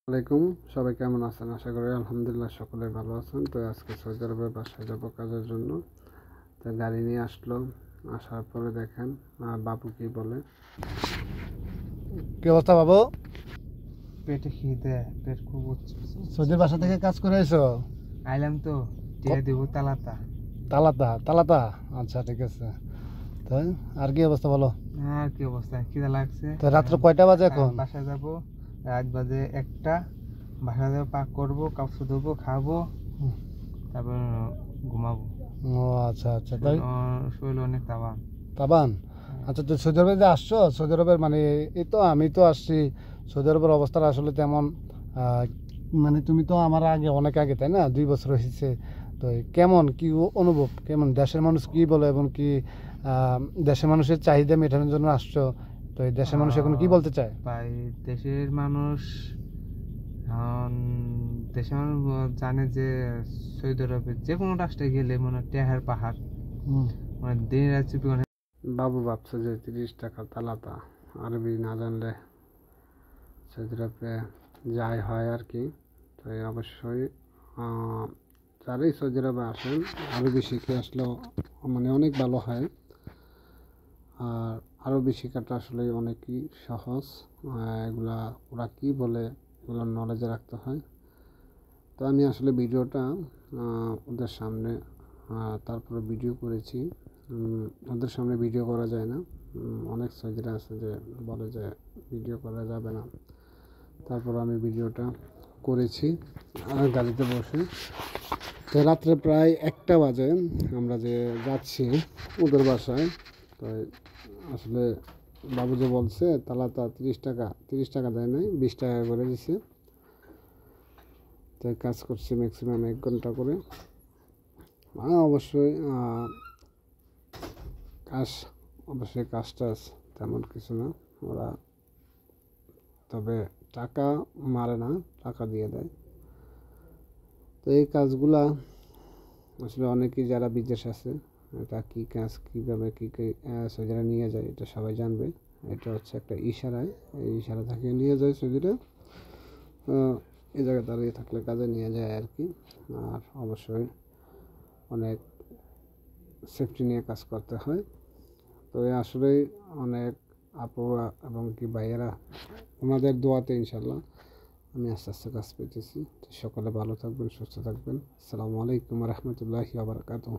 আলাইকুম, সবাই কেমন আছেন? আশা করি আলহামদুলিল্লাহ সকলে ভালো আছেন। তো আজকে সৌদি আরবের বাসায় যাবো কাজের জন্য। তো গাড়ি নিয়ে আসলো, আসার পরে দেখেন বাবু কি বলে। কি অবস্থা বাবু? পেটে খিদে, পেট খুব উঠছে। সৌদির বাসা থেকে কাজ করে এসো? আইলাম তো, টিয়া দেবো তালাতা। তালাতা তালাতা, আচ্ছা ঠিক আছে। তো আর কি অবস্থা বলো? আর কি অবস্থা, খিদে লাগছে। তো রাত্রে কয়টা বাজে এখন? বাসায় যাবো, রাত বাজে 1টা। বাসায় যাবো, পাক করবো, কাপড় ধোবো, খাবো, তারপর ঘুমাবো। ও আচ্ছা আচ্ছা, তাই শরীর অনেক তাবান। তাবান। আচ্ছা, তো সৌদি আরবে যে আসছো, সৌদি আরবের মানে এই তো আমি তো আসছি, সৌদি আরবের অবস্থাটা আসলে তেমন মানে তুমি তো আমার আগে অনেক আগে, তাই না? 2 বছর হয়েছে। তো কেমন কি অনুভব, কেমন দেশের মানুষ কি বলে এবং কি দেশের মানুষের চাহিদা মেটানোর জন্য আসছো? তো এই দেশের মানুষ এখন কি বলতে চায়? ভাই, দেশের মানুষ এখন দেশের মানুষ জানে যে সৌদি আরবে যে কোনো রাষ্ট্রে গেলে মনে হয় টেহার পাহাড়, মানে দিন রাত চুপি। বাবু ভাবছে যে 30 টাকা তালাতা, আরবি না জানলে সৌদি আরবে যাই হয় আর কি। তো অবশ্যই যারাই সৌদি আরবে আসেন আরবি শিখে আসলেও মানে অনেক ভালো হয়। আর আরবি শেখাটা আসলে অনেকই সহজ। এগুলা ওরা কী বলে এগুলো নলেজে রাখতে হয়। তো আমি আসলে ভিডিওটা ওদের সামনে তারপরে ভিডিও করেছি। ওদের সামনে ভিডিও করা যায় না, অনেক সৌদিরা আছে যে বলে যে ভিডিও করা যাবে না। তারপর আমি ভিডিওটা করেছি গাড়িতে বসে। তো রাত্রে প্রায় 1টা বাজে আমরা যে যাচ্ছি ওদের বাসায়। তো আসলে বাবু যে বলছে তালাতা 30 টাকা দেয় নাই, 20 টাকা করে দিছে। তো কাজ করছি ম্যাক্সিমাম 1 ঘন্টা করে। অবশ্যই কাজটা তেমন কিছু না ওরা, তবে টাকা মারে না, টাকা দিয়ে দেয়। তো এই কাজগুলা আসলে অনেকেই যারা বিদেশ আছে, এটা কী কাজ, কীভাবে কী সৌদিরা নিয়ে যায় এটা সবাই জানবে। এটা হচ্ছে একটা ইশারায়, এই ইশারা থেকে নিয়ে যায় সৌদিরা। এই জায়গায় দাঁড়িয়ে থাকলে কাজে নিয়ে যায় আর কি। আর অবশ্যই অনেক সেফটি নিয়ে কাজ করতে হয়। তো আসলেই অনেক আপুরা এবং কি ভাইয়েরা ওনাদের দোয়াতে ইনশাল্লাহ আমি আস্তে আস্তে কাজ পেতেছি। তো সকলে ভালো থাকবেন, সুস্থ থাকবেন। আসসালামু আলাইকুম রহমতুল্লাহি ওয়া বারাকাতুহু।